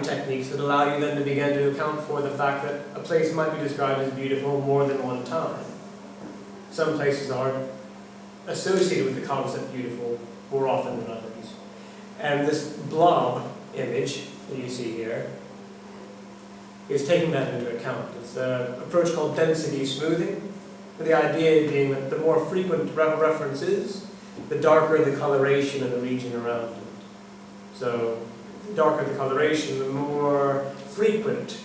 techniques that allow you then to begin to account for the fact that a place might be described as beautiful more than one time. Some places are associated with the concept beautiful more often than others. And this blob image that you see here is taking that into account. It's an approach called density smoothing, with the idea being that the more frequent reference is, the darker the coloration in the region around it. So, the darker the coloration, the more frequent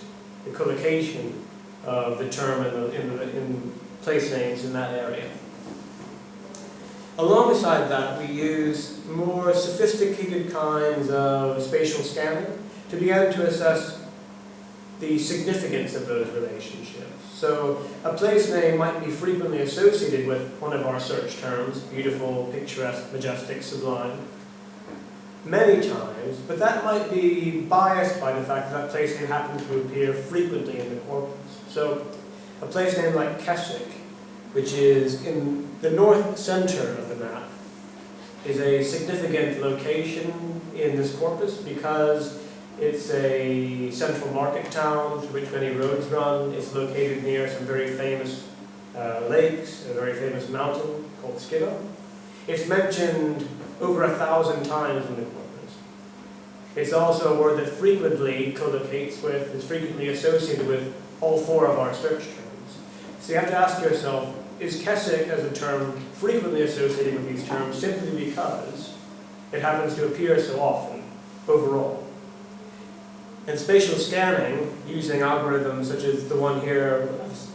the collocation of the term in place names in that area. Alongside that, we use more sophisticated kinds of spatial scanning to begin to assess the significance of those relationships. So a place name might be frequently associated with one of our search terms, beautiful, picturesque, majestic, sublime, many times, but that might be biased by the fact that that place name happens to appear frequently in the corpus. So a place name like Keswick, which is in the north center of the map, is a significant location in this corpus because it's a central market town through which many roads run. It's located near some very famous lakes, a very famous mountain called Skiddaw. It's mentioned over 1,000 times in the corpus. It's also a word that frequently collocates with, is frequently associated with all four of our search terms. So you have to ask yourself, is Keswick as a term frequently associated with these terms simply because it happens to appear so often overall? And spatial scanning, using algorithms such as the one here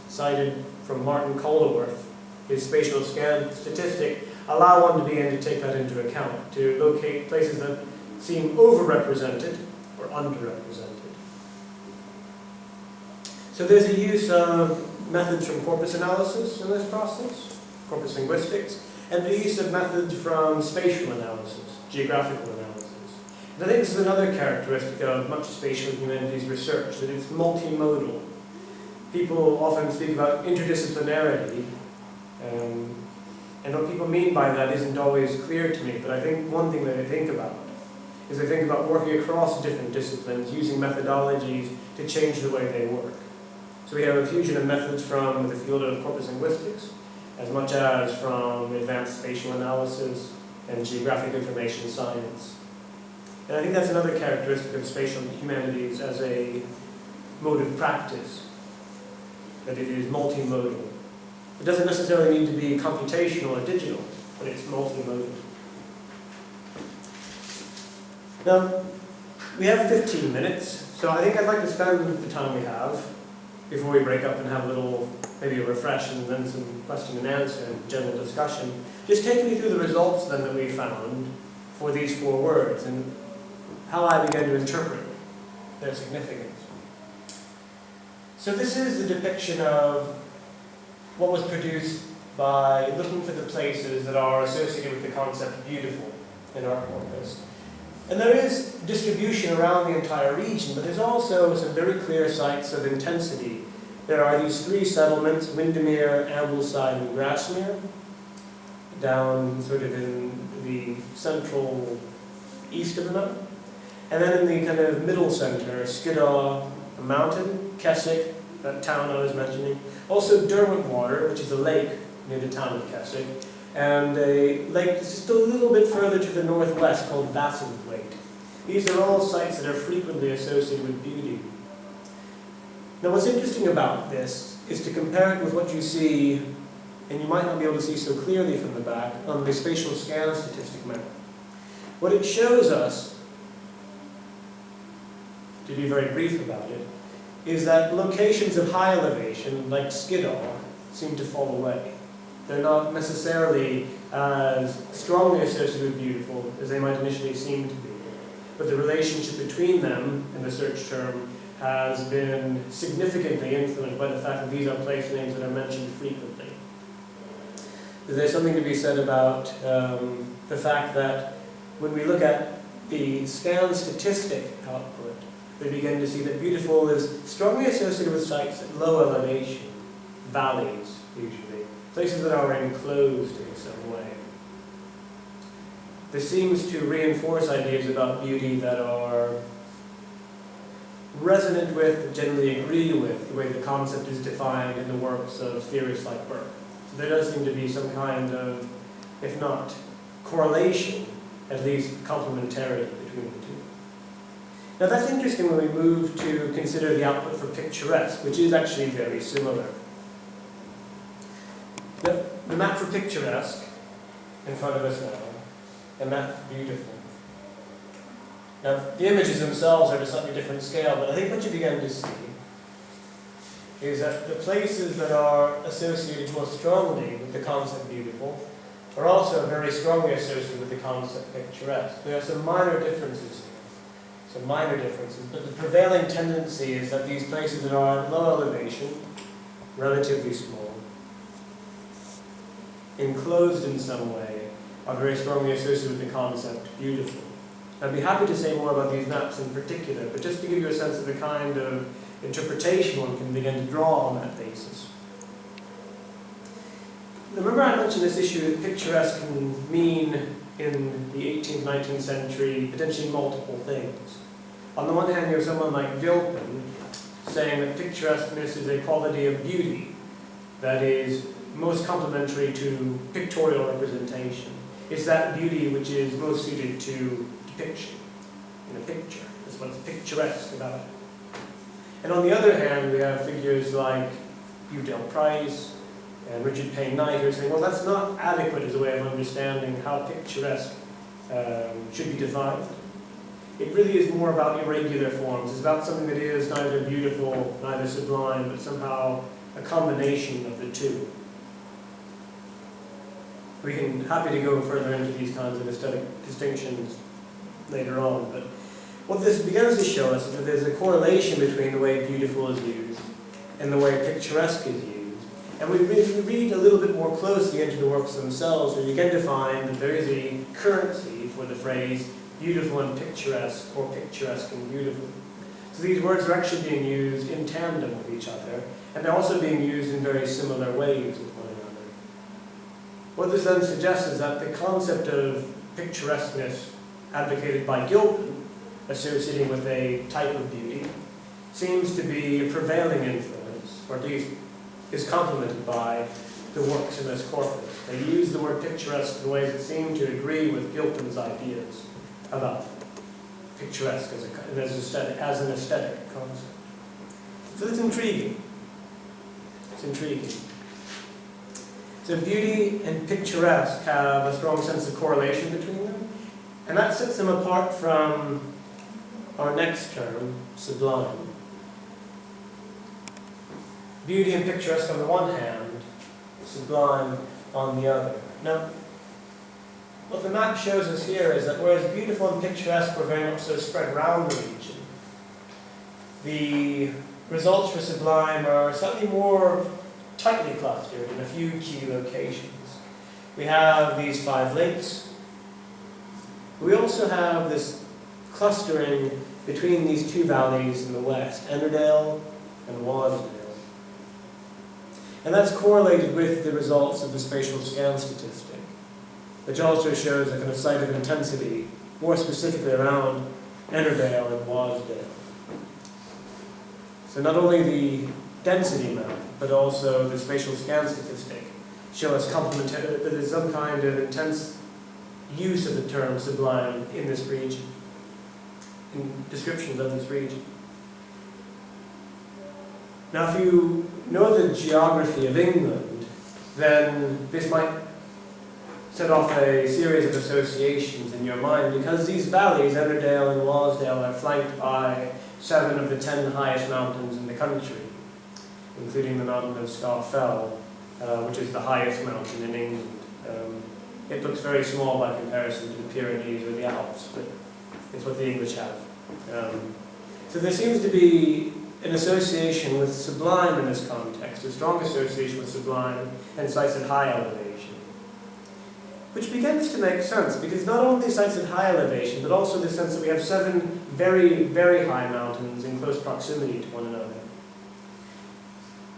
cited from Martin Calderworth, his spatial scan statistic, allow one to begin to take that into account, to locate places that seem overrepresented or underrepresented. So there's a use of methods from corpus analysis in this process, corpus linguistics, and the use of methods from spatial analysis, geographical analysis. And I think this is another characteristic of much spatial humanities research, that it's multimodal. People often speak about interdisciplinarity, and what people mean by that isn't always clear to me, but I think one thing that I think about is I think about working across different disciplines, using methodologies to change the way they work. So we have a fusion of methods from the field of corpus linguistics, as much as from advanced spatial analysis and geographic information science. And I think that's another characteristic of spatial humanities as a mode of practice, that it is multimodal. It doesn't necessarily need to be computational or digital, but it's multimodal. Now, we have 15 minutes, so I think I'd like to spend the time we have before we break up and have a little, maybe a refresh and then some question and answer and general discussion. Just take me through the results then that we found for these four words and how I began to interpret their significance. So this is the depiction of what was produced by looking for the places that are associated with the concept beautiful in our corpus. And there is distribution around the entire region, but there's also some very clear sites of intensity. There are these three settlements, Windermere, Ambleside, and Grasmere, down sort of in the central east of the mountain. And then in the kind of middle center, Skiddaw, a mountain, Keswick, that town I was mentioning. Also Derwentwater, which is a lake near the town of Keswick, and a lake that's just a little bit further to the northwest called Bassenthwaite. These are all sites that are frequently associated with beauty. Now what's interesting about this is to compare it with what you see, and you might not be able to see so clearly from the back, on the spatial scan statistic map. What it shows us, to be very brief about it, is that locations of high elevation, like Skiddaw, seem to fall away. They're not necessarily as strongly associated with beautiful as they might initially seem to be. But the relationship between them in the search term has been significantly influenced by the fact that these are place names that are mentioned frequently. There's something to be said about the fact that when we look at the scan statistic output, we begin to see that beautiful is strongly associated with sites at low elevation, valleys usually, places that are enclosed in some way. This seems to reinforce ideas about beauty that are resonant with, generally agree with, the way the concept is defined in the works of theorists like Burke. So there does seem to be some kind of, if not correlation, at least complementarity between the two. Now that's interesting when we move to consider the output for picturesque, which is actually very similar. The map for picturesque in front of us now, and that's beautiful. Now, the images themselves are at a slightly different scale, but I think what you begin to see is that the places that are associated most strongly with the concept beautiful are also very strongly associated with the concept picturesque. There are some minor differences here, but the prevailing tendency is that these places that are at low elevation, relatively small, enclosed in some way, are very strongly associated with the concept beautiful. I'd be happy to say more about these maps in particular, but just to give you a sense of the kind of interpretation one can begin to draw on that basis. Remember I mentioned this issue that picturesque can mean, in the 18th, 19th century, potentially multiple things. On the one hand, you have someone like Gilpin saying that picturesqueness is a quality of beauty that is most complementary to pictorial representation. It's that beauty which is most suited to depiction in a picture. That's what's picturesque about it. And on the other hand, we have figures like Udell Price and Richard Payne Knight who are saying, well, that's not adequate as a way of understanding how picturesque should be defined. It really is more about irregular forms. It's about something that is neither beautiful, neither sublime, but somehow a combination of the two. We can happy to go further into these kinds of aesthetic distinctions later on, but what this begins to show us is that there's a correlation between the way beautiful is used and the way picturesque is used. And we read a little bit more closely into the works themselves, we begin to find that there is a currency for the phrase beautiful and picturesque, or picturesque and beautiful. So these words are actually being used in tandem with each other, and they're also being used in very similar ways with one another. What this then suggests is that the concept of picturesqueness advocated by Gilpin, associating with a type of beauty, seems to be a prevailing influence, or at least is complemented by the works in this corpus. They use the word picturesque in ways that seem to agree with Gilpin's ideas about picturesque as an aesthetic concept. So it's intriguing. It's intriguing. So beauty and picturesque have a strong sense of correlation between them, and that sets them apart from our next term, sublime. Beauty and picturesque on the one hand, sublime on the other. Now, what the map shows us here is that whereas beautiful and picturesque were very much so spread around the region, the results for sublime are slightly more tightly clustered in a few key locations. We have these 5 lakes. We also have this clustering between these 2 valleys in the west, Ennerdale and Wasdale. And that's correlated with the results of the spatial scan statistic, which also shows a kind of site of intensity, more specifically around Ennerdale and Wasdale. So not only the density map, but also the spatial scan statistic show us complementary, that there's some kind of intense use of the term sublime in this region, in descriptions of this region. Now, if you know the geography of England, then this might set off a series of associations in your mind, because these valleys, Ennerdale and Wasdale, are flanked by 7 of the 10 highest mountains in the country, including the mountain of Scafell, which is the highest mountain in England. It looks very small by comparison to the Pyrenees or the Alps, but it's what the English have. So there seems to be an association with sublime in this context, a strong association with sublime and sites at high elevation. Which begins to make sense, because not only sites at high elevation, but also the sense that we have 7 very, very high mountains in close proximity to one another.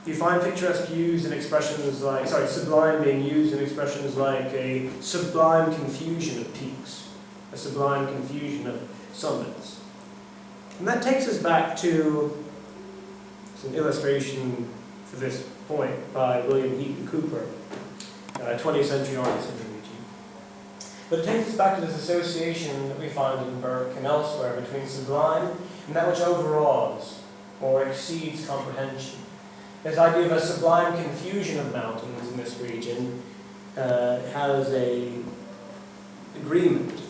You find picturesque used in expressions like, sublime being used in expressions like a sublime confusion of peaks, a sublime confusion of summits. And that takes us back to an illustration for this point by William Heaton Cooper, 20th century artist in the region. But it takes us back to this association that we find in Burke and elsewhere between sublime and that which overawes or exceeds comprehension. This idea of a sublime confusion of mountains in this region has an agreement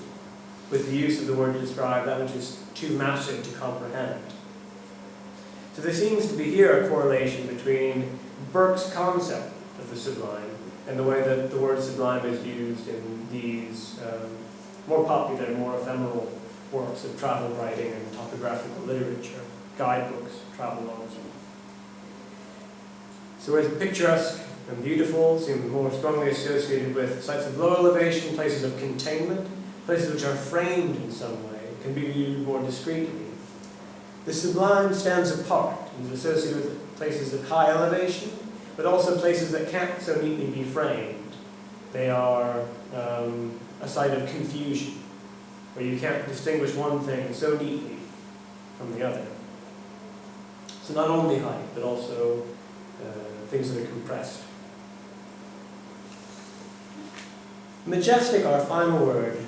with the use of the word to describe that which is too massive to comprehend. So there seems to be here a correlation between Burke's concept of the sublime and the way that the word sublime is used in these more popular, more ephemeral works of travel writing and topographical literature, guidebooks, travelogues. So whereas picturesque and beautiful seem more strongly associated with sites of low elevation, places of containment, places which are framed in some way, can be viewed more discreetly. The sublime stands apart and is associated with places of high elevation, but also places that can't so neatly be framed. They are a site of confusion, where you can't distinguish one thing so neatly from the other. So not only height, but also things that are compressed. Majestic, our final word,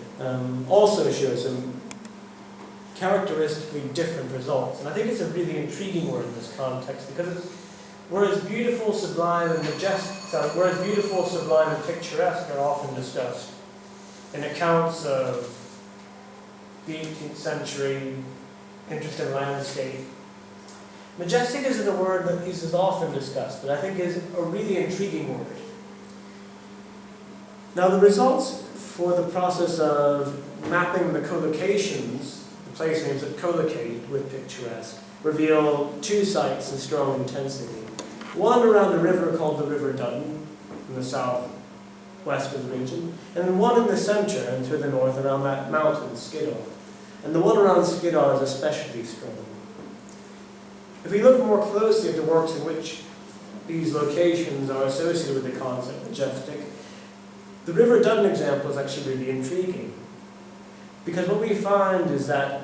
also shows some characteristically different results. And I think it's a really intriguing word in this context because it's, whereas beautiful, sublime, and picturesque are often discussed in accounts of the 18th century interest in landscape, majestic isn't a word that is as often discussed, but I think is a really intriguing word. Now the results for the process of mapping the collocations, the place names that collocate with picturesque, reveal two sites in strong intensity. One around a river called the River Duddon in the southwest of the region, and then one in the centre and to the north around that mountain, Skiddaw. And the one around Skiddaw is especially strong. If we look more closely at the works in which these locations are associated with the concept majestic, the River Duddon example is actually really intriguing. Because what we find is that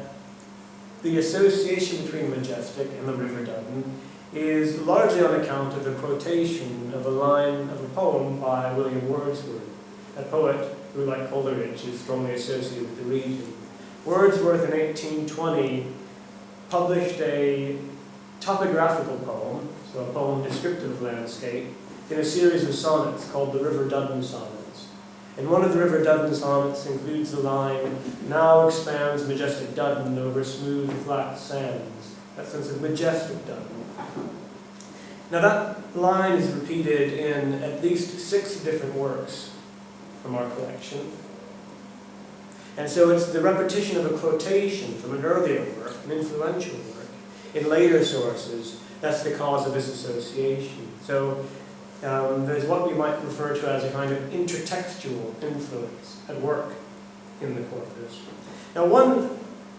the association between majestic and the River Duddon is largely on account of the quotation of a line of a poem by William Wordsworth, a poet who, like Coleridge, is strongly associated with the region. Wordsworth in 1820 published a topographical poem, so a poem descriptive of landscape, in a series of sonnets called the River Duddon Sonnets. And one of the River Duddon sonnets includes the line, "Now expands majestic Duddon over smooth flat sands." That sense of majestic Duddon. Now that line is repeated in at least 6 different works from our collection. And so it's the repetition of a quotation from an earlier work, an influential work, in later sources, that's the cause of this association. So there's what we might refer to as a kind of intertextual influence at work in the corpus. Now one,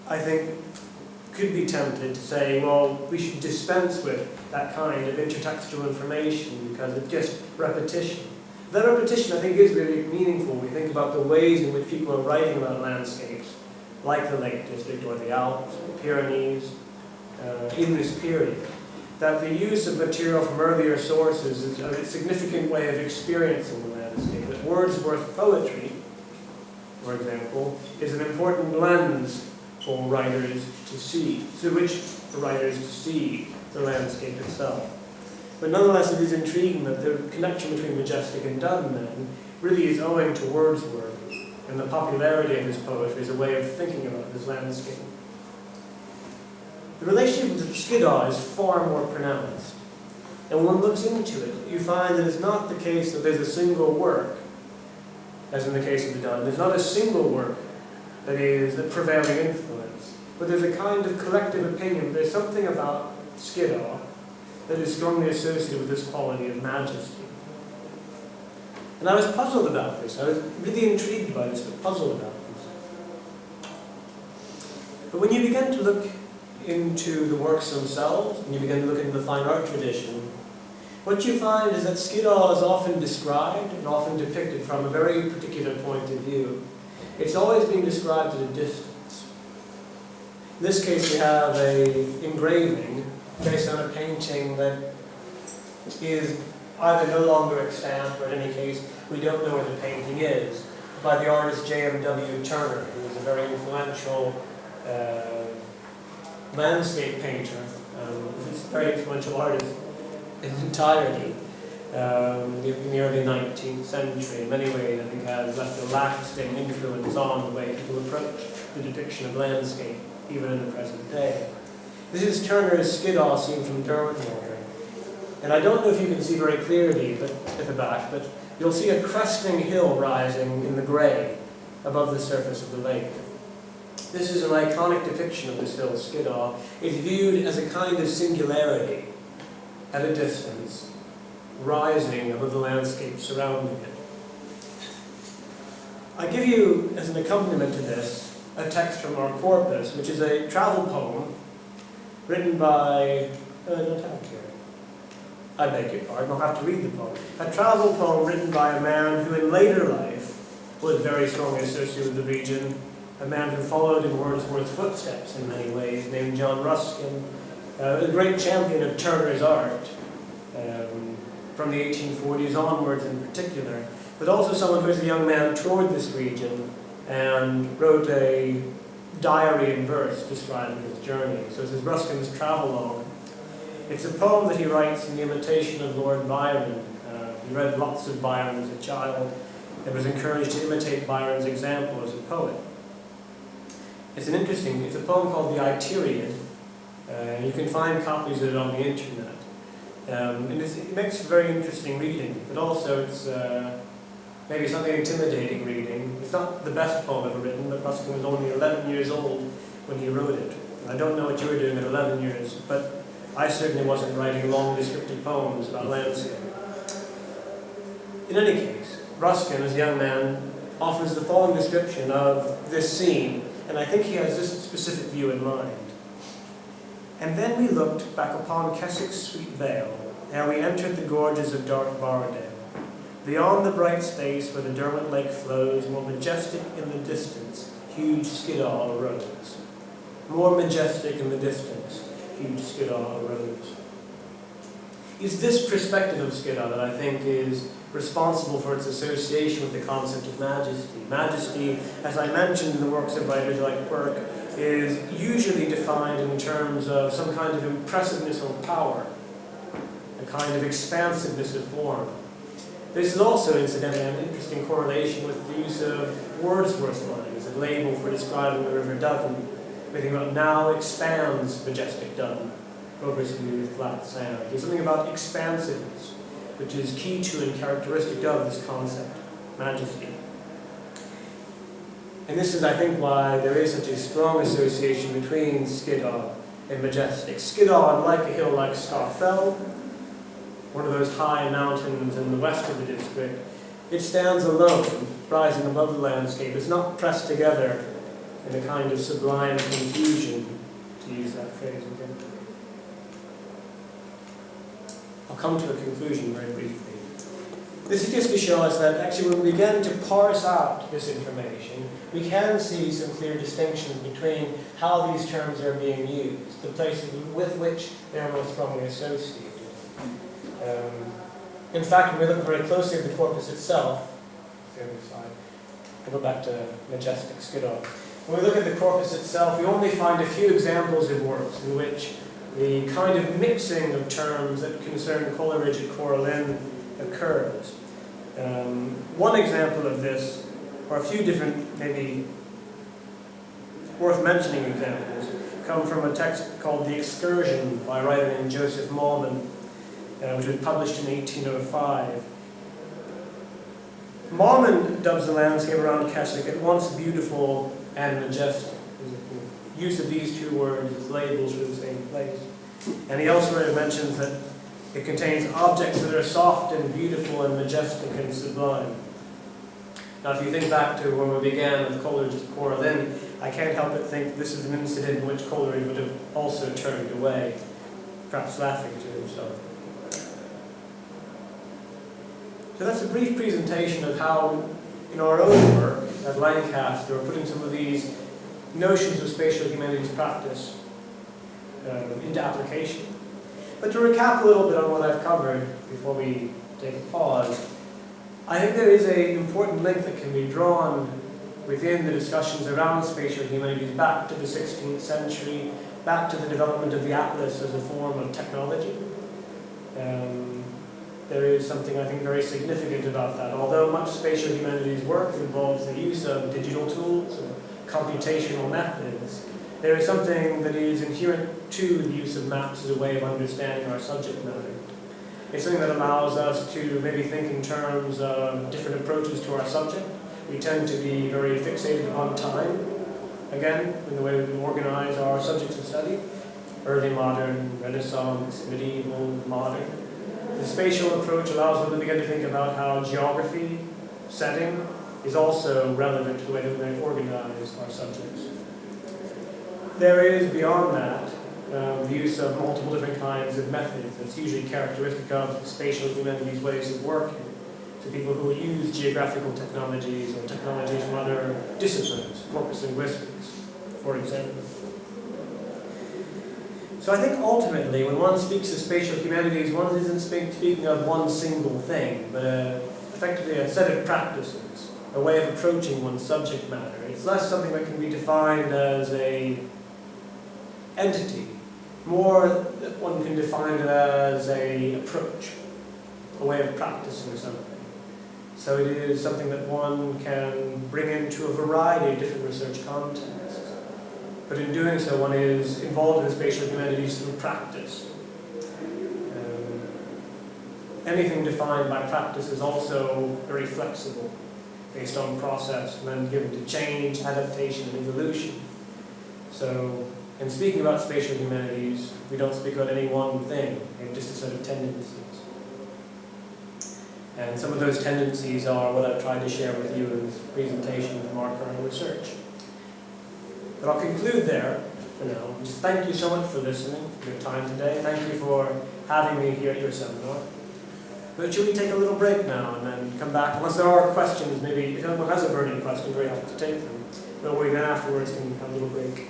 I think, could be tempted to say, well, we should dispense with that kind of intertextual information because it's just repetition. That repetition, I think, is really meaningful when we think about the ways in which people are writing about landscapes, like the Lake District or the Alps, the Pyrenees, in this period. That the use of material from earlier sources is a significant way of experiencing the landscape. That Wordsworth poetry, for example, is an important lens for writers to see, through which for writers to see the landscape itself. But nonetheless, it is intriguing that the connection between majestic and Duddon then really is owing to Wordsworth and the popularity of his poetry as a way of thinking about this landscape. The relationship with Skiddaw is far more pronounced. And when one looks into it, you find that it's not the case that there's a single work, as in the case of the Duddon. There's not a single work that is the prevailing influence. But there's a kind of collective opinion. There's something about Skiddaw that is strongly associated with this quality of majesty. And I was puzzled about this. I was really intrigued by this, but puzzled about this. But when you begin to look into the works themselves, and you begin to look into the fine art tradition, what you find is that Skiddaw is often described and often depicted from a very particular point of view. It's always being described at a distance. In this case we have a engraving based on a painting that is either no longer extant, or in any case we don't know where the painting is, by the artist J.M.W. Turner, who was a very influential landscape painter. He's a very influential artist in its entirety in the early 19th century. In many ways, I think has left a lasting influence on the way people approach the depiction of landscape, even in the present day. This is Turner's Skiddaw seen from Derwent Water. And I don't know if you can see very clearly at the back, but you'll see a cresting hill rising in the grey above the surface of the lake. This is an iconic depiction of this hill, Skiddaw. It's viewed as a kind of singularity at a distance, rising above the landscape surrounding it. I give you, as an accompaniment to this, a text from our corpus, which is a travel poem written by... I don't have it here. I beg your pardon, I'll have to read the poem. A travel poem written by a man who in later life was very strongly associated with the region, a man who followed in Wordsworth's footsteps in many ways, named John Ruskin, a great champion of Turner's art, from the 1840s onwards in particular, but also someone who as a young man toured this region and wrote a diary in verse describing his journey. So this is Ruskin's travelogue. It's a poem that he writes in imitation of Lord Byron. He read lots of Byron as a child and was encouraged to imitate Byron's example as a poet. It's a poem called the Itiread. You can find copies of it on the internet. And it makes very interesting reading, but also it's maybe something intimidating reading. It's not the best poem ever written, but Ruskin was only 11 years old when he wrote it. And I don't know what you were doing at 11 years, but I certainly wasn't writing long descriptive poems about landscape. In any case, Ruskin, as a young man, offers the following description of this scene, and I think he has this specific view in mind. And then we looked back upon Keswick's sweet vale, ere we entered the gorges of dark Borrowdale. Beyond the bright space where the Derwent Lake flows, more majestic in the distance, huge Skiddaw arose. More majestic in the distance, huge Skiddaw arose. It's this perspective of Skiddaw that I think is responsible for its association with the concept of majesty. Majesty, as I mentioned in the works of writers like Burke, is usually defined in terms of some kind of impressiveness or power, a kind of expansiveness of form. This is also, incidentally, an interesting correlation with the use of Wordsworth's line as a label for describing the River Duddon. We think about now expands majestic Duddon over smooth, flat sand. There's something about expansiveness, which is key to and characteristic of this concept, majesty. And this is, I think, why there is such a strong association between Skiddaw and majestic. Skiddaw, unlike a hill like Scafell, one of those high mountains in the west of the district, it stands alone, rising above the landscape. It's not pressed together in a kind of sublime confusion, to use that phrase again. I'll come to a conclusion very briefly. This is just to show us that actually when we begin to parse out this information, we can see some clear distinctions between how these terms are being used, the places with which they are most strongly associated. In fact, when we look very closely at the corpus itself, the other side, I'll go back to majestic Skiddaw. When we look at the corpus itself, we only find a few examples of works in which the kind of mixing of terms that concern Coleridge and Coralin occurs. One example of this, or a few different, maybe worth mentioning examples, come from a text called The Excursion by a writer named Joseph Mallman, which was published in 1805. Mallman dubs the landscape around Keswick at once beautiful and majestic. The use of these two words as labels for the same place. And he elsewhere mentions that it contains objects that are soft and beautiful and majestic and sublime. Now, if you think back to when we began with Coleridge's Coralin, I can't help but think this is an incident in which Coleridge would have also turned away, perhaps laughing to himself. So that's a brief presentation of how, in our own work at Lancaster, we're putting some of these notions of spatial humanities practice into application. But to recap a little bit on what I've covered before we take a pause, I think there is an important link that can be drawn within the discussions around spatial humanities back to the 16th century, back to the development of the atlas as a form of technology. There is something I think very significant about that. Although much spatial humanities work involves the use of digital tools or computational methods, there is something that is inherent to the use of maps as a way of understanding our subject matter. It's something that allows us to maybe think in terms of different approaches to our subject. We tend to be very fixated on time, again, in the way we organize our subjects of study. Early modern, Renaissance, medieval, modern. The spatial approach allows us to begin to think about how geography, setting, is also relevant to the way that we might organize our subjects. There is, beyond that, the use of multiple different kinds of methods that's usually characteristic of spatial humanities ways of working. So people who use geographical technologies or technologies from other disciplines, corpus linguistics, for example. So I think ultimately, when one speaks of spatial humanities, one isn't speaking of one single thing, but effectively a set of practices, a way of approaching one's subject matter. It's less something that can be defined as an entity, more that one can define it as an approach, a way of practicing something. So it is something that one can bring into a variety of different research contexts. But in doing so, one is involved in the spatial humanities through practice. Anything defined by practice is also very flexible, based on process, and then given to change, adaptation, and evolution. So, in speaking about spatial humanities, we don't speak about any one thing, we have just a set of tendencies. And some of those tendencies are what I've tried to share with you in this presentation from our current research. But I'll conclude there for now. Just thank you so much for listening, for your time today. Thank you for having me here at your seminar. But should we take a little break now and then come back? Unless there are questions, maybe if anyone has a burning question, very happy to take them. But we then afterwards can have a little break.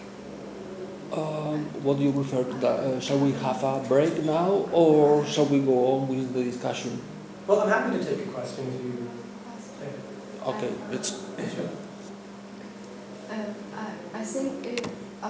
What do you refer to that? Shall we have a break now, or shall we go on with the discussion? Well, I'm happy to take a question if you... Okay, let's... I think